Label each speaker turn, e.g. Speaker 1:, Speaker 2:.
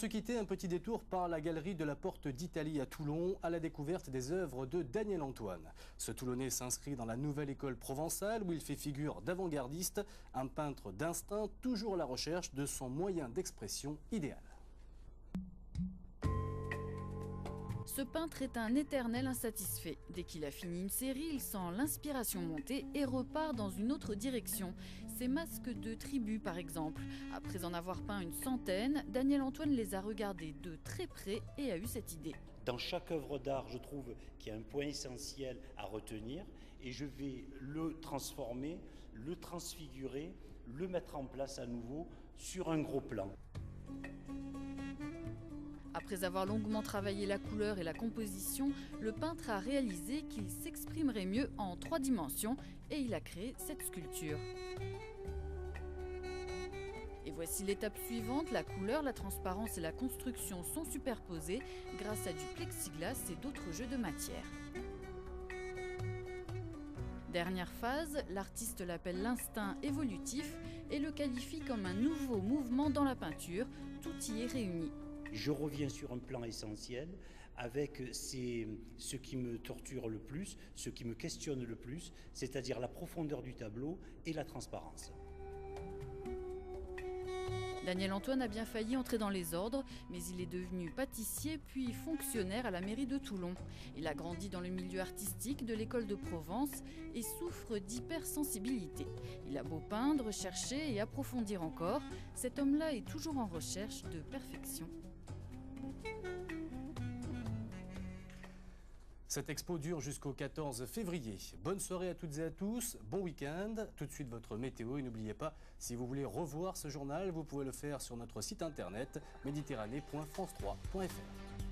Speaker 1: se quitter, un petit détour par la galerie de la Porte d'Italie à Toulon à la découverte des œuvres de Daniel Antoine. Ce Toulonnais s'inscrit dans la nouvelle école provençale où il fait figure d'avant-gardiste, un peintre d'instinct toujours à la recherche de son moyen d'expression idéal.
Speaker 2: Ce peintre est un éternel insatisfait. Dès qu'il a fini une série, il sent l'inspiration monter et repart dans une autre direction. Ces masques de tribu, par exemple. Après en avoir peint une centaine, Daniel Antoine les a regardés de très près et a eu cette idée.
Speaker 3: Dans chaque œuvre d'art, je trouve qu'il y a un point essentiel à retenir et je vais le transformer, le transfigurer, le mettre en place à nouveau sur un gros plan.
Speaker 2: Après avoir longuement travaillé la couleur et la composition, le peintre a réalisé qu'il s'exprimerait mieux en 3 dimensions et il a créé cette sculpture. Et voici l'étape suivante, la couleur, la transparence et la construction sont superposées grâce à du plexiglas et d'autres jeux de matière. Dernière phase, l'artiste l'appelle l'instinct évolutif et le qualifie comme un nouveau mouvement dans la peinture, tout y est réuni.
Speaker 3: Je reviens sur un plan essentiel avec ce qui me torture le plus, ce qui me questionne le plus, c'est-à-dire la profondeur du tableau et la transparence.
Speaker 2: Daniel Antoine a bien failli entrer dans les ordres, mais il est devenu pâtissier puis fonctionnaire à la mairie de Toulon. Il a grandi dans le milieu artistique de l'école de Provence et souffre d'hypersensibilité. Il a beau peindre, chercher et approfondir encore, cet homme-là est toujours en recherche de perfection.
Speaker 1: Cette expo dure jusqu'au 14 février. Bonne soirée à toutes et à tous, bon week-end. Tout de suite votre météo et n'oubliez pas, si vous voulez revoir ce journal, vous pouvez le faire sur notre site internet méditerranée.france3.fr.